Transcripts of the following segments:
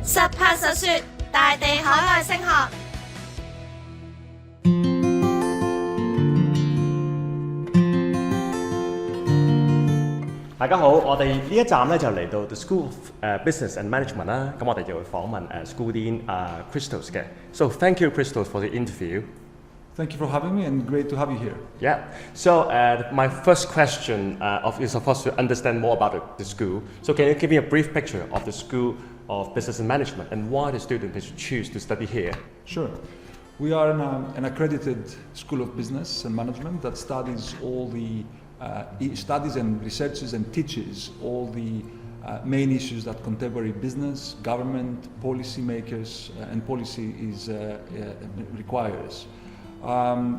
實拍實說，大地海外升學。大家好，我哋呢一站咧就嚟到 The School of Business and Management 啦，咁我哋就會訪問School Dean Christos 嘅。So thank you Christos for the interview. Thank you for having me and great to have you here. Yeah. So my first question is of course to understand more about the school. So can you give me a brief picture of the School of Business and Management and why the student should choose to study here? Sure. We are an accredited School of Business and Management that studies all the studies and researches and teaches all the main issues that contemporary business, government, policy makers and policy requires.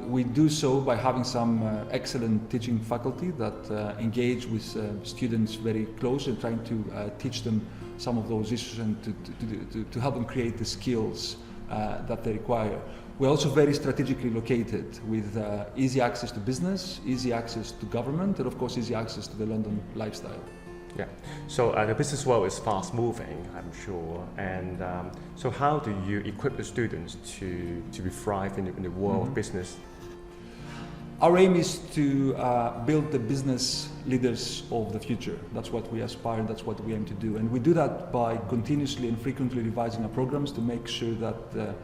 We do so by having some excellent teaching faculty that engage with students very closely and trying to teach them some of those issues and to help them create the skills that they require. We're also very strategically located with easy access to business, easy access to government, and of course easy access to the London lifestyle. Yeah. So the business world is fast moving, I'm sure. And so how do you equip the students to thrive in the world of business? Our aim is to build the business leaders of the future. That's what we aspire, that's what we aim to do. And we do that by continuously and frequently revising our programs to make sure that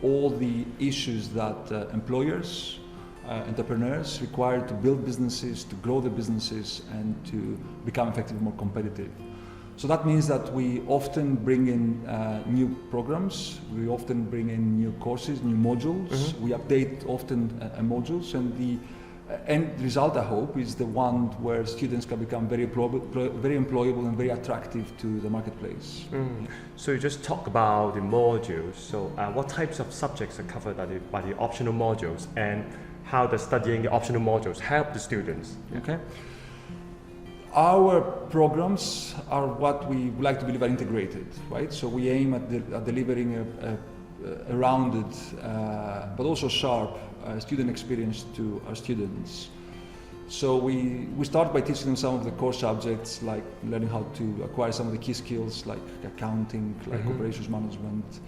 all the issues that employers, entrepreneurs require to build businesses, to grow the businesses and to become effectively more competitive. So that means that we often bring in new programs, we often bring in new courses, new modules, we update often modules, and the end result, I hope, is the one where students can become very employable and very attractive to the marketplace. So you just talk about the modules. So what types of subjects are covered by the optional modules, and how does studying the optional modules help the students? Okay. Our programs are what we would like to believe are integrated, right? So we aim at delivering a rounded but also sharp student experience to our students. So we start by teaching them some of the core subjects, like learning how to acquire some of the key skills like accounting, like operations management,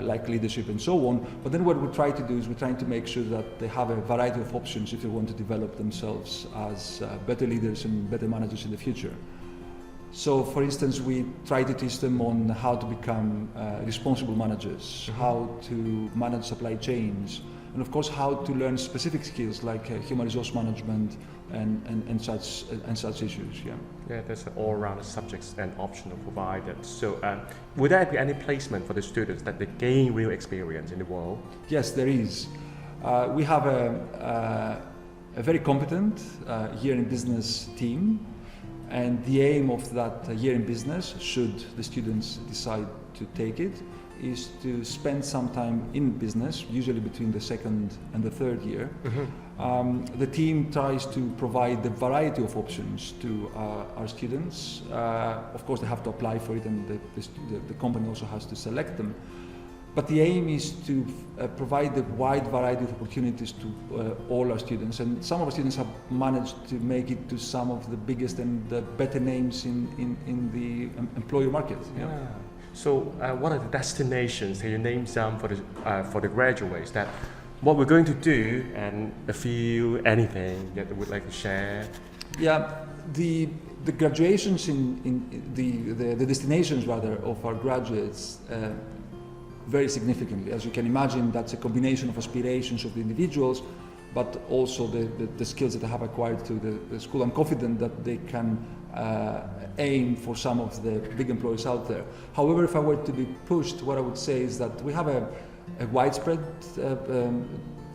like leadership and so on. But then what we try to do is we're trying to make sure that they have a variety of options if they want to develop themselves as better leaders and better managers in the future. So for instance, we try to teach them on how to become responsible managers, how to manage supply chains, and of course how to learn specific skills like human resource management and such issues. Yeah, there's all-round subjects and optional provided. So would there be any placement for the students that they gain real experience in the world? Yes, there is. We have a very competent year in business team, and the aim of that year in business, should the students decide to take it, is to spend some time in business, usually between the second and the third year. The team tries to provide a variety of options to our students. Of course, they have to apply for it, and the company also has to select them. But the aim is to provide a wide variety of opportunities to all our students, and some of our students have managed to make it to some of the biggest and the better names in the employer market. Yeah. So what are the destinations? Can you name some for the graduates that what we're going to do, and anything that you would like to share? Yeah, the graduations in the destinations rather of our graduates very significantly. As you can imagine, that's a combination of aspirations of the individuals, but also the skills that they have acquired through the school. I'm confident that they can aim for some of the big employers out there. However, if I were to be pushed, what I would say is that we have a widespread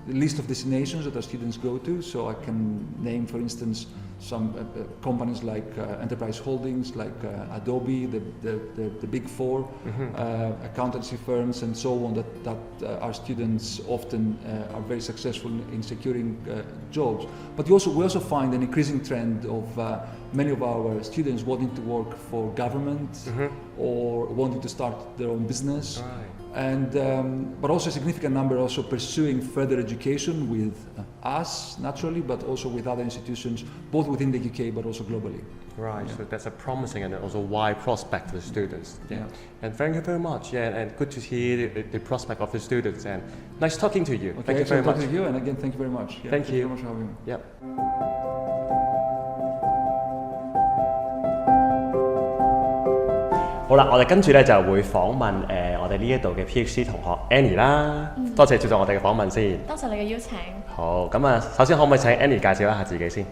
list of destinations that our students go to. So I can name, for instance, some companies like Enterprise Holdings, like Adobe, the Big Four, accountancy firms, and so on. That our students often are very successful in securing jobs. But we also find an increasing trend of many of our students wanting to work for government or wanting to start their own business. Right. And but also a significant number also pursuing further education with us naturally, but also with other institutions, both within the UK but also globally. Right, so that's a promising and also wide prospect for the students. Yeah. And thank you very much. Yeah, and good to hear the prospect of the students. And nice talking to you. Okay, Thank you very much. Talking to you, and again, thank you very much. Yeah, Thank you. Thank you very much for having me. Yep. 好啦，我哋跟住咧就會訪問我哋呢一度嘅 PhD 同學 Annie 啦。多謝接受我哋嘅訪問先。多謝你嘅邀請。好，咁啊，首先可唔可以請 Annie 介紹一下自己先？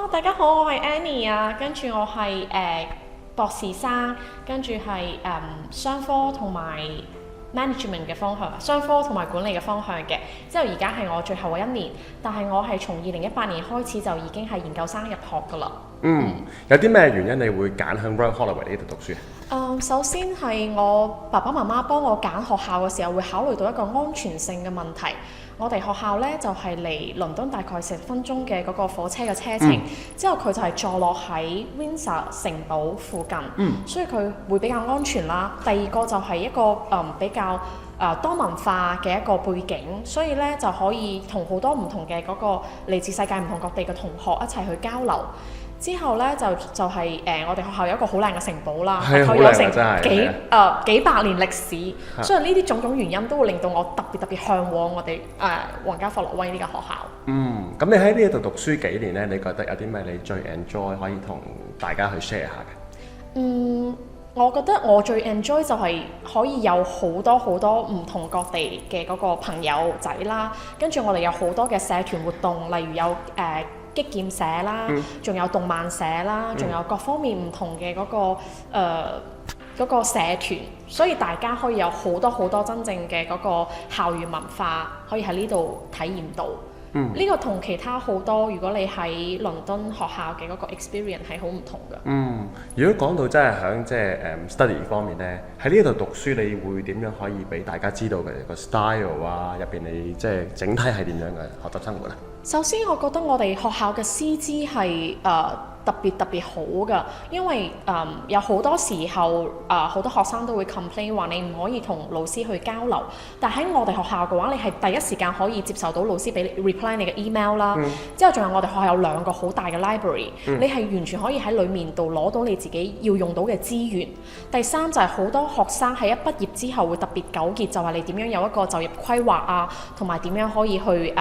大家好，我係 Annie 啊，跟住我係博士生，跟住係商科同埋 management 嘅方向，商科同埋管理嘅方向嘅。之後而家係我最後嘅一年，但係我係從2018年開始就已經係研究生入學㗎啦。有啲咩原因你會揀向 Royal Holloway 呢度讀書？首先係我爸爸媽媽幫我揀學校嘅時候，會考慮到一個安全性嘅問題。我哋學校呢就係離倫敦大概10分鐘嘅嗰個火車嘅車程，之後佢就係坐落喺 Windsor 城堡附近，所以佢會比較安全啦。第二個就係一個比較多文化嘅一個背景，所以呢就可以同好多唔同嘅嗰個嚟自世界唔同各地嘅同學一齊去交流。之後呢，就係我哋學校有一個好靚嘅城堡啦，佢有成幾百年歷史，所以呢啲種種原因都會令到我特別向往我哋皇家霍洛威呢間學校。咁你喺呢一度讀書幾年呢？你覺得有啲咩你最 enjoy 可以同大家去 share 下嘅？我覺得我最 enjoy 就係可以有好多唔同各地嘅嗰個朋友仔啦，跟住我哋有好多嘅社團活動，例如有擊劍社啦，仲有動漫社啦，仲有各方面唔同嘅嗰個社團，所以大家可以有好多真正嘅嗰個校園文化可以喺呢度體驗到。呢個同其他好多如果你喺倫敦學校嘅嗰個 experience 係好唔同嘅。如果講到真係響即係study 方面咧，喺呢度讀書你會點樣可以俾大家知道嘅個 style 啊？入邊你即係整體係點樣嘅學習生活啊？首先，我覺得我哋學校嘅師資係特別好㗎，因為有好多時候好多學生都會 complain 話你唔可以同老師去交流，但喺我哋學校嘅話，你係第一時間可以接受到老師俾你 reply 你嘅 email 啦。之後仲有我哋學校有2個好大嘅 library，你係完全可以喺裡面度攞到你自己要用到嘅資源。第三就係好多學生喺一畢業之後會特別糾結，就係你點樣有一個就業規劃啊，同埋點樣可以去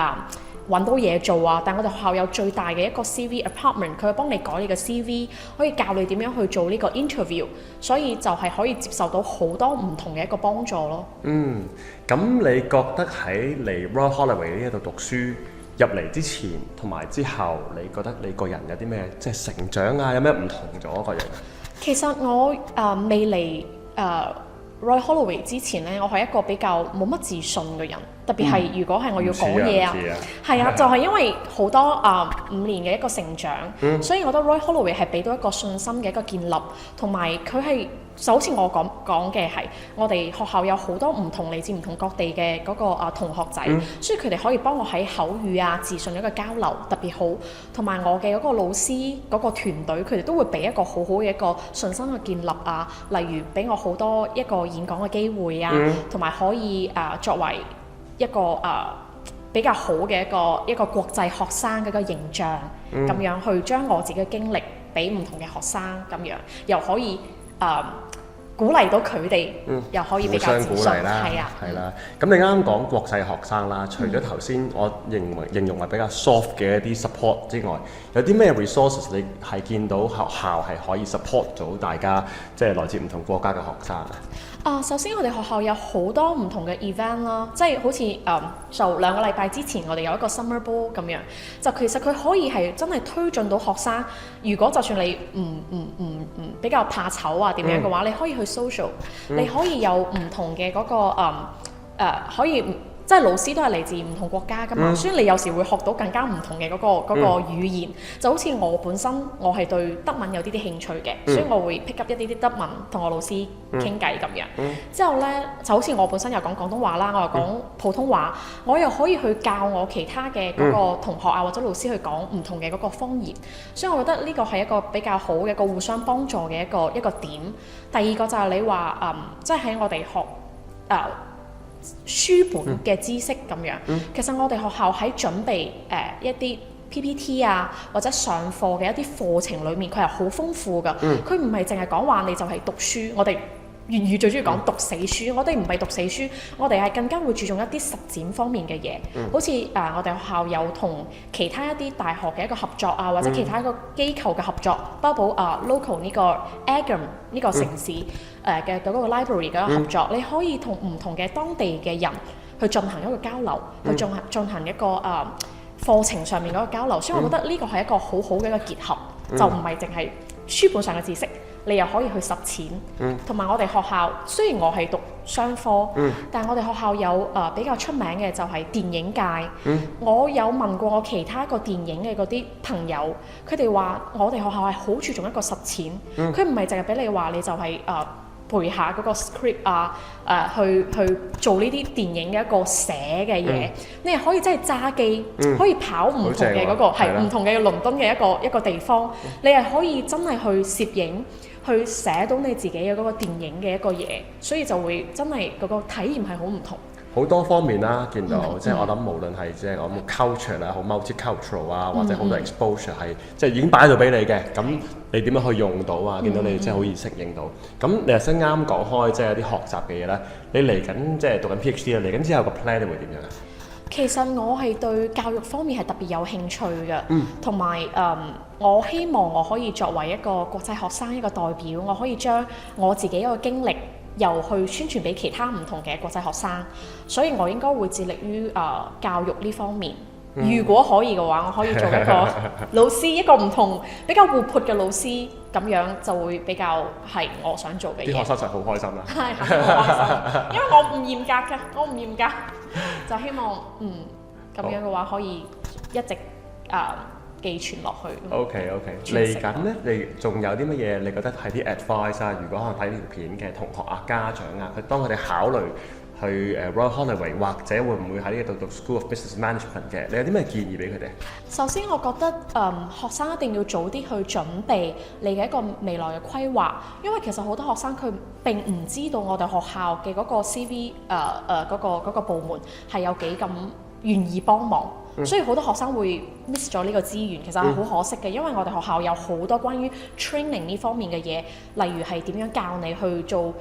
揾到嘢做啊！但係我哋學校有最大嘅一個 CV apartment， 佢會幫你改你嘅 CV， 可以教你點樣去做呢個 interview， 所以就係可以接受到好多唔同嘅一個幫助咯。咁你覺得喺嚟 Royal Holloway 呢一度讀書入嚟之前同埋之後，你覺得你個人有啲咩即係成長啊？有咩唔同咗個人？其實我未嚟Royal Holloway 之前咧，我係一個比較冇乜自信嘅人，特別係如果係我要講嘢係啊，就係因為好多5年嘅一個成長，所以我覺得 Royal Holloway 係俾到一個信心嘅一個建立，同埋佢係就好似我講嘅係，我哋學校有好多唔同嚟自唔同各地嘅嗰個同學仔，所以佢哋可以幫我喺口語啊、自信一個交流特別好，同埋我嘅嗰個老師嗰個團隊，佢哋都會俾一個好好嘅一個信心嘅建立啊，例如俾我好多一個演講嘅機會啊，同埋可以作為一個比較好嘅一個國際學生嘅一個形象，咁樣去將我自己嘅經歷俾唔同嘅學生，咁樣又可以鼓勵到佢哋，又可以比較自信，係啦。咁你啱啱講國際學生啦，除咗頭先我形容為比較 soft 嘅一啲 support 之外，有啲咩 resources 你係見到學校係可以 support 到大家，即係來自唔同國家嘅學生啊？首先我哋學校有好多唔同嘅 event 啦，即係好似就2個禮拜之前我哋有一個 summer ball 咁樣，就其實佢可以係真係推進到學生。如果就算你唔比較怕醜啊點樣嘅話，你可以去 social，你可以有唔同嘅嗰個可以。即係老師都係嚟自唔同國家㗎嘛，所以你有時會學到更加唔同嘅嗰個語言。就好似我本身我係對德文有啲興趣嘅，所以我會 pick up 一啲德文同我老師傾偈咁樣。之後呢，就好似我本身又講廣東話啦，我又講普通話，我又可以去教我其他嘅嗰個同學啊或者老師去講唔同嘅嗰個方言。所以我覺得呢個係一個比較好嘅一個互相幫助嘅一個點。第二個就係你話即係喺我哋學書本嘅知識咁樣，其實我哋學校喺準備一啲 PPT 啊，或者上課嘅一啲課程裡面，佢係好豐富㗎。佢唔係淨係講話你就係讀書，我哋粵語最中意講讀死書，我哋唔係讀死書，我哋係更加會注重一啲實踐方面嘅嘢。好似我哋學校有同其他一啲大學嘅一個合作啊，或者其他一個機構嘅合作，包括local 呢個 Agam 呢個城市嘅嗰個 library 嘅合作，你可以同唔同嘅當地嘅人去進行一個交流，去進行一個課程上面嗰個交流。所以我覺得呢個係一個好好嘅一個結合，就唔係淨係書本上嘅知識。你又可以去實踐，同埋我哋學校雖然我係讀商科，但係我哋學校有比較出名嘅就係電影界。我有問過我其他一個電影嘅嗰啲朋友，佢哋話我哋學校係好注重一個實踐，佢唔係淨係俾你話你就係背下嗰個 script 去做呢啲電影嘅一個寫嘅嘢，你係可以真係揸機，可以跑唔同嘅嗰個係唔同嘅倫敦嘅一個地方，你係可以真係去攝影。去寫到你自己嘅嗰個電影嘅一個嘢，所以就會真係嗰個體驗係好唔同。好多方面啦，見到即係我諗，無論係即係我哋 culture 啦，好 multicultural 啊，或者好多 exposure 係即係已經擺喺度俾你嘅，咁你點樣去用到啊？見到你即係好易適應到。咁你頭先啱講開即係有啲學習嘅嘢咧，你嚟緊即係讀緊 PhD 啦，嚟緊之後個 plan 會點樣啊？其實我係對教育方面係特別有興趣嘅，同埋我希望我可以作為一個國際學生一個代表，我可以將我自己一個經歷又去宣傳俾其他唔同嘅國際學生，所以我應該會致力於教育呢方面。如果可以嘅話，我可以做一個老師，一個唔同比較活潑嘅老師，咁樣就會比較係我想做嘅嘢。啲學生就好開心啦。係好開心，因為我唔嚴格嘅，我唔嚴格，就希望咁樣嘅話可以一直寄傳落去。OK， 嚟緊咧，你仲有啲乜嘢？你覺得係啲 advice 啊？如果可能睇呢條片嘅同學啊、家長啊，當佢哋考慮去Royal Holloway 或者會唔會喺呢度讀 School of Business Management 嘅，你有啲咩建議俾佢哋？首先，我覺得學生一定要早啲去準備你嘅一個未來嘅規劃，因為其實好多學生佢並唔知道我哋學校嘅嗰個 CV 嗰個部門係有幾咁願意幫忙。所以好多學生會 miss 咗呢個資源，其實係好可惜嘅，因為我哋學校有好多關於 training 呢方面嘅嘢，例如係點樣教你去做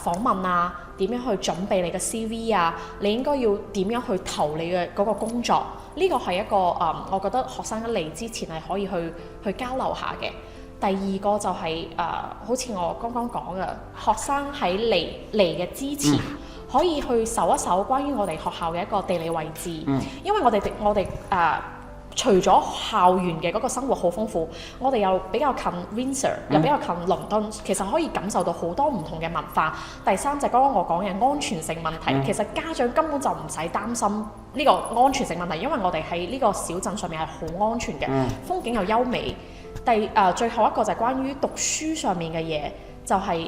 訪問啊，點樣去準備你嘅 CV 啊，你應該要點樣去投你嘅嗰個工作，呢個係一個我覺得學生一嚟之前係可以去交流下嘅。第二個就係好似我剛剛講嘅，學生喺嚟嘅之前。可以去搜一搜關於我哋學校嘅一個地理位置，因為我哋除咗校園嘅嗰個生活好豐富，我哋又比較近 Windsor，又比較近倫敦，其實可以感受到好多唔同嘅文化。第三就係剛剛我講嘅安全性問題，其實家長根本就唔使擔心呢個安全性問題，因為我哋喺呢個小鎮上面係好安全嘅，風景又優美。最後一個就係關於讀書上面嘅嘢，就係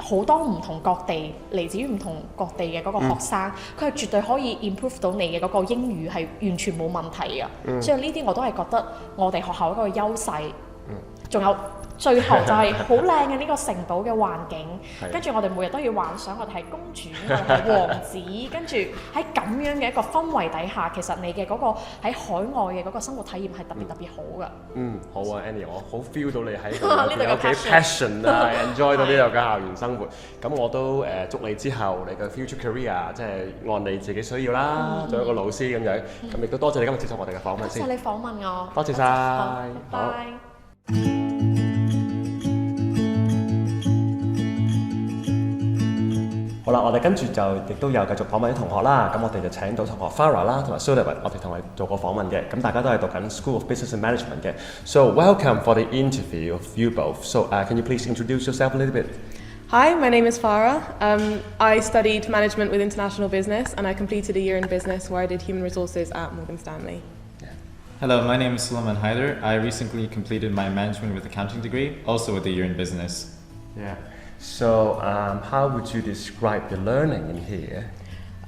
好多唔同各地嚟自於唔同各地嘅嗰個學生，佢係絕對可以 improve 到你嘅嗰個英語係完全冇問題嘅。所以呢啲我都係覺得我哋學校一個優勢。仲有最後就係好靚嘅呢個城堡嘅環境，跟住我哋每日都要幻想我哋係公主，我哋係王子，跟住喺咁樣嘅一個氛圍底下，其實你嘅嗰個喺海外嘅嗰個生活體驗係特別好㗎。好啊 Annie， 我好 feel 到你喺度有幾 passion 啊，enjoy 到呢度嘅校園生活。咁我都祝你之後你嘅 future career 即係按你自己需要啦，做一個老師咁樣。咁亦都多謝你今日接受我哋嘅訪問先。多謝你訪問我。多謝晒。拜拜。好啦，我哋跟住就亦都有繼續訪問啲同學啦。咁我哋就請到同學 Farah 啦，同埋 Suleyman， 我哋同佢做過訪問嘅。咁大家都係讀緊 School of Business and Management 嘅。So welcome for the interview of you both. So can you please introduce yourself a little bit? Hi, my name is Farah. I studied management with international business, and I completed a year in business where I did human resources at Morgan Stanley. Hello, my name is Suleyman Haider. I recently completed my management with accounting degree, also with a year in business. Yeah. So, how would you describe the learning in here?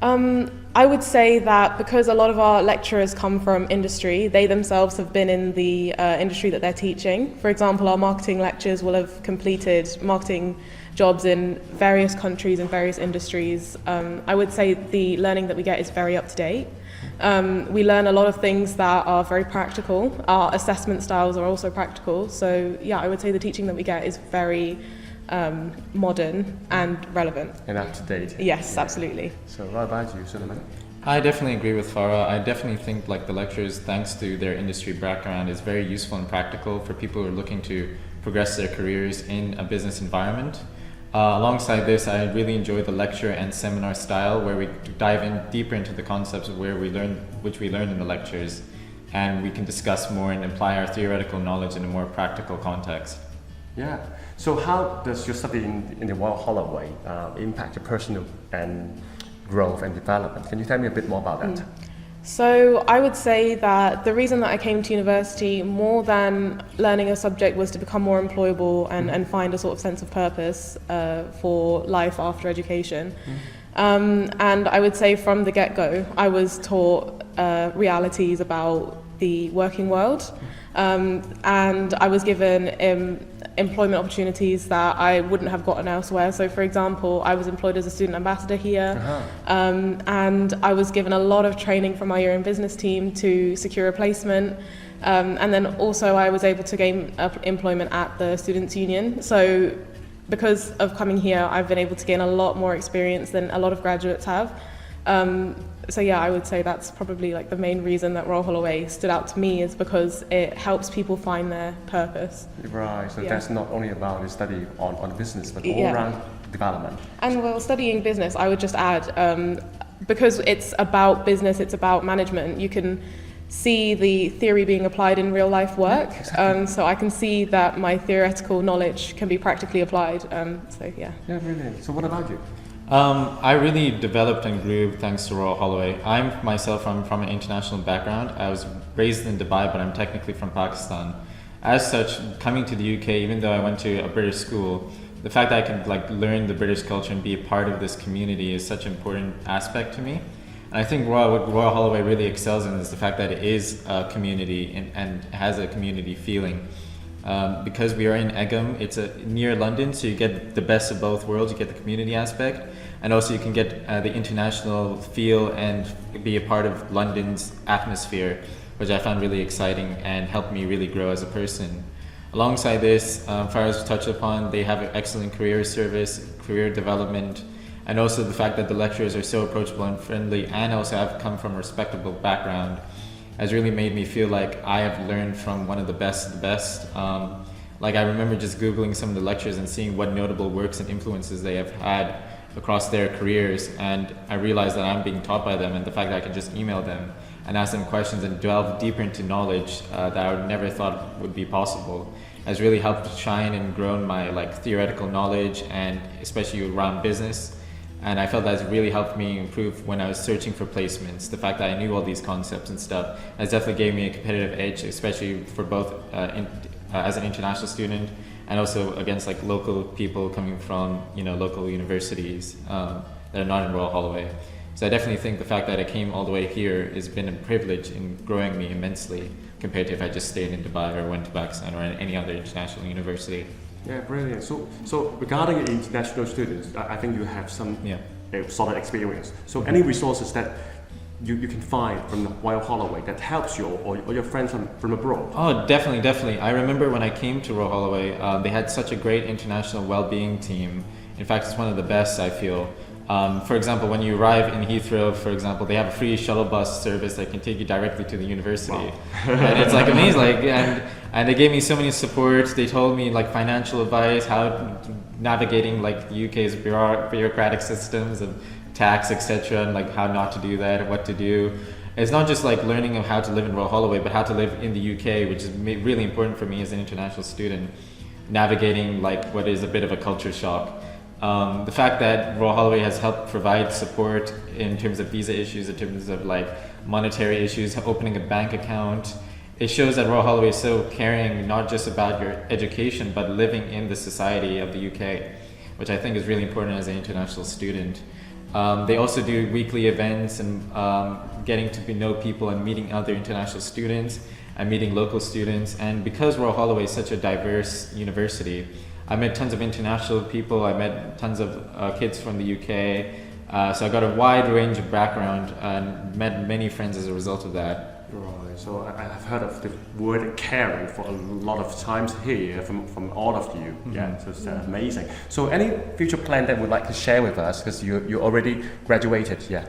I would say that because a lot of our lecturers come from industry, they themselves have been in the industry that they're teaching. For example, our marketing lectures will have completed marketing jobs in various countries and various industries. I would say the learning that we get is very up to date. We learn a lot of things that are very practical. Our assessment styles are also practical. So yeah, I would say the teaching that we get is very modern and relevant. And up to date. Yes, absolutely. So what about you, Suleyman? I definitely agree with Farah. I definitely think like the lectures, thanks to their industry background, is very useful and practical for people who are looking to progress their careers in a business environment. Alongside this, I really enjoy the lecture and seminar style where we dive in deeper into the concepts of which we learn in the lectures, and we can discuss more and apply our theoretical knowledge in a more practical context. Yeah. So how does your study in the Royal Holloway impact your personal and growth and development? Can you tell me a bit more about that? So I would say that the reason that I came to university more than learning a subject was to become more employable and find a sort of sense of purpose for life after education. And I would say from the get-go, I was taught realities about the working world, and I was given employment opportunities that I wouldn't have gotten elsewhere. So for example, I was employed as a student ambassador here, and I was given a lot of training from my year in business team to secure a placement, and then also I was able to gain employment at the Students' Union. So because of coming here, I've been able to gain a lot more experience than a lot of graduates have. So yeah, I would say that's probably like the main reason that Royal Holloway stood out to me, is because it helps people find their purpose. Right, so that's not only about the study on business, but all around development. And while studying business, I would just add, because it's about business, it's about management, you can see the theory being applied in real life work. So I can see that my theoretical knowledge can be practically applied. So yeah. Yeah, brilliant. So what about you? I really developed and grew thanks to Royal Holloway. I'm myself from an international background. I was raised in Dubai, but I'm technically from Pakistan. As such, coming to the UK, even though I went to a British school, the fact that I can like learn the British culture and be a part of this community is such an important aspect to me. And I think what Royal Holloway really excels in is the fact that it is a community and has a community feeling. Because we are in Egham, it's near London, so you get the best of both worlds. You get the community aspect, and also you can get the international feel and be a part of London's atmosphere, which I found really exciting and helped me really grow as a person. Alongside this, Farah's touched upon, they have an excellent career service, career development, and also the fact that the lecturers are so approachable and friendly, and also have come from a respectable background, has really made me feel like I have learned from one of the best of the best. Like I remember just Googling some of the lectures and seeing what notable works and influences they have had across their careers, and I realized that I'm being taught by them, and the fact that I can just email them and ask them questions and delve deeper into knowledge that I would never thought would be possible has really helped shine and grown my like theoretical knowledge, and especially around business. And I felt that's really helped me improve when I was searching for placements. The fact that I knew all these concepts and stuff has definitely gave me a competitive edge, especially for both as an international student and also against like local people coming from local universities that are not in Royal Holloway. So I definitely think the fact that I came all the way here has been a privilege in growing me immensely compared to if I just stayed in Dubai or went to Pakistan or any other international university. Yeah, brilliant. So regarding international students, I think you have some solid experience. So any resources that you can find from the Royal Holloway that helps you or your friends from abroad? Oh, definitely. I remember when I came to Royal Holloway, they had such a great international well-being team. In fact, it's one of the best, I feel. For example, when you arrive in Heathrow, for example, they have a free shuttle bus service that can take you directly to the university. Wow. And it's like amazing. And they gave me so many supports. They told me like financial advice, how navigating like the UK's bureaucratic systems of tax, etc., and like how not to do that, what to do. It's not just like learning of how to live in Royal Holloway, but how to live in the UK, which is really important for me as an international student, navigating like what is a bit of a culture shock. The fact that Royal Holloway has helped provide support in terms of visa issues, in terms of like monetary issues, opening a bank account, it shows that Royal Holloway is so caring not just about your education, but living in the society of the UK, which I think is really important as an international student. They also do weekly events and getting to know people and meeting other international students and meeting local students. And because Royal Holloway is such a diverse university, I met tons of international people. I met tons of kids from the UK. So I got a wide range of background and met many friends as a result of that. Right, so I've heard of the word caring for a lot of times here from all of you. Yeah, so it's amazing. So any future plan that you would like to share with us, because you already graduated, yeah?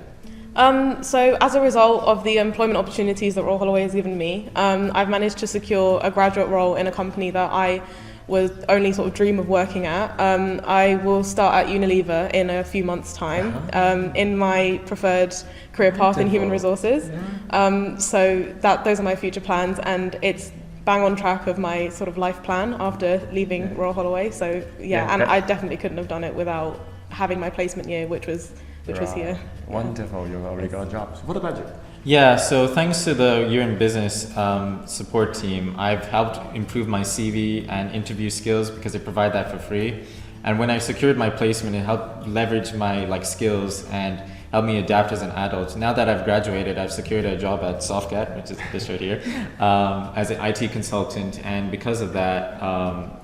So as a result of the employment opportunities that Royal Holloway has given me, I've managed to secure a graduate role in a company that I was only sort of dream of working at. I will start at Unilever in a few months' time in my preferred career path in human resources. So those are my future plans, and it's bang on track of my sort of life plan after leaving Royal Holloway. So and I definitely couldn't have done it without having my placement year, which was here. Wonderful, you already got a job. So what about you? Yeah, so thanks to the Year in Business support team, I've helped improve my CV and interview skills because they provide that for free. And when I secured my placement, it helped leverage my skills and help me adapt as an adult. Now that I've graduated, I've secured a job at Softcat, which is this right here, as an IT consultant. And because of that,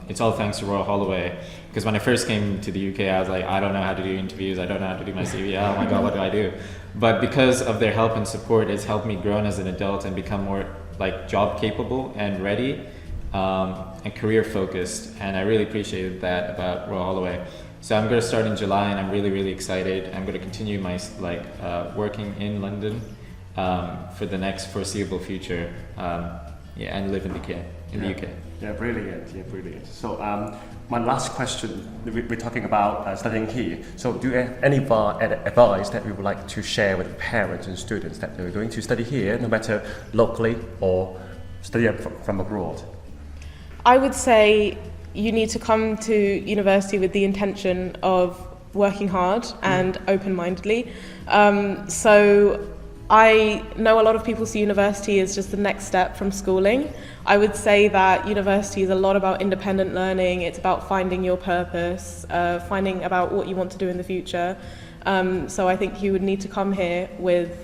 it's all thanks to Royal Holloway. Because when I first came to the UK, I was like, I don't know how to do interviews, I don't know how to do my CV, oh my god, what do I do? But because of their help and support, it's helped me grow as an adult and become more job capable and ready and career focused. And I really appreciated that about Royal Holloway. So I'm going to start in July, and I'm really, really excited. I'm going to continue my working in London for the next foreseeable future, and live in the UK. Yeah, brilliant. Yeah, brilliant. So my last question, we're talking about studying here. So do you have any advice that we would like to share with parents and students that they're going to study here, no matter locally or study from abroad? I would say you need to come to university with the intention of working hard and open-mindedly. So I know a lot of people see university as just the next step from schooling. I would say that university is a lot about independent learning. It's about finding your purpose, finding about what you want to do in the future. So I think you would need to come here with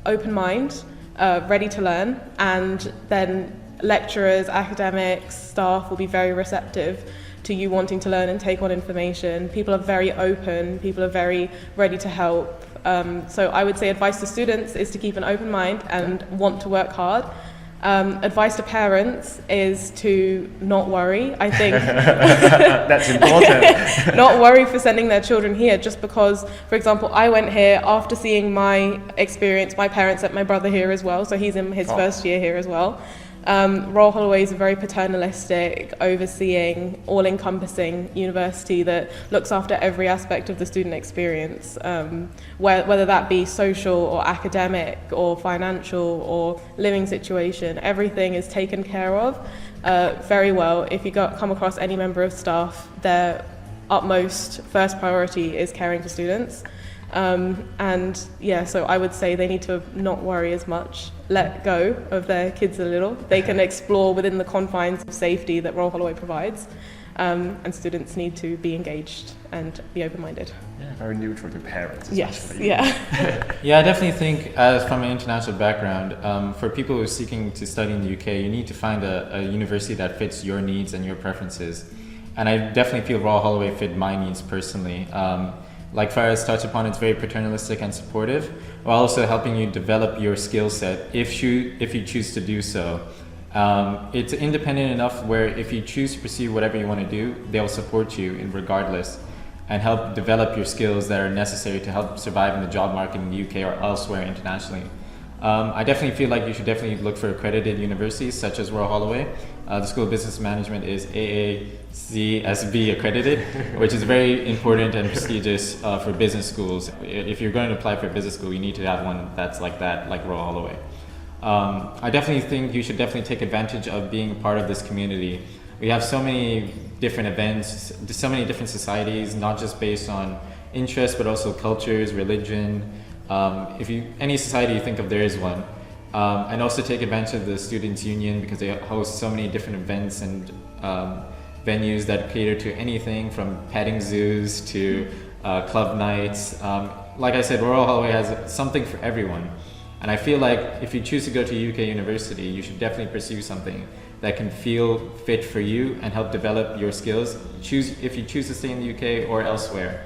open mind, ready to learn, and then lecturers, academics, staff will be very receptive to you wanting to learn and take on information. People are very open, people are very ready to help. So I would say advice to students is to keep an open mind and want to work hard. Advice to parents is to not worry. I think that's important. Not worry for sending their children here just because, for example, I went here after seeing my experience. My parents sent my brother here as well, so he's in his first year here as well. Royal Holloway is a very paternalistic, overseeing, all-encompassing university that looks after every aspect of the student experience, whether that be social or academic or financial or living situation. Everything is taken care of very well. If you come across any member of staff, their utmost first priority is caring for students. So I would say they need to not worry as much, let go of their kids a little. They can explore within the confines of safety that Royal Holloway provides, and students need to be engaged and be open-minded. Yeah, very neutral to parents. Yes, yeah. Yeah, I definitely think, as from an international background, for people who are seeking to study in the UK, you need to find a university that fits your needs and your preferences. And I definitely feel Royal Holloway fit my needs personally. Like Farah's touched upon, it's very paternalistic and supportive, while also helping you develop your skill set if you choose to do so. It's independent enough where if you choose to pursue whatever you want to do, they'll support you regardless and help develop your skills that are necessary to help survive in the job market in the UK or elsewhere internationally. I definitely feel like you should definitely look for accredited universities such as Royal Holloway. The School of Business Management is AACSB accredited, which is very important and prestigious for business schools. If you're going to apply for a business school, you need to have one that's like that, like Royal Holloway. I definitely think you should definitely take advantage of being a part of this community. We have so many different events, so many different societies, not just based on interest, but also cultures, religion. Any society you think of, there is one. And also take advantage of the Students' Union because they host so many different events and venues that cater to anything from petting zoos to club nights. Like I said, Royal Holloway has something for everyone. And I feel like if you choose to go to a UK university, you should definitely pursue something that can feel fit for you and help develop your skills. If you choose to stay in the UK or elsewhere,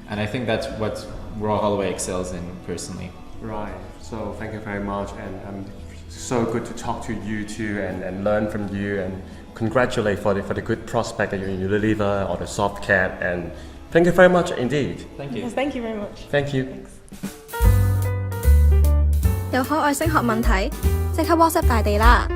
and I think that's what Royal Holloway excels in personally. Right. So thank you very much, and so good to talk to you too, and learn from you, and congratulate for the good prospect at Unilever or the Softcat, and thank you very much indeed. Thank you. Yes, thank you very much. Thank you. 有海外升學問題，即刻 WhatsApp 大地啦！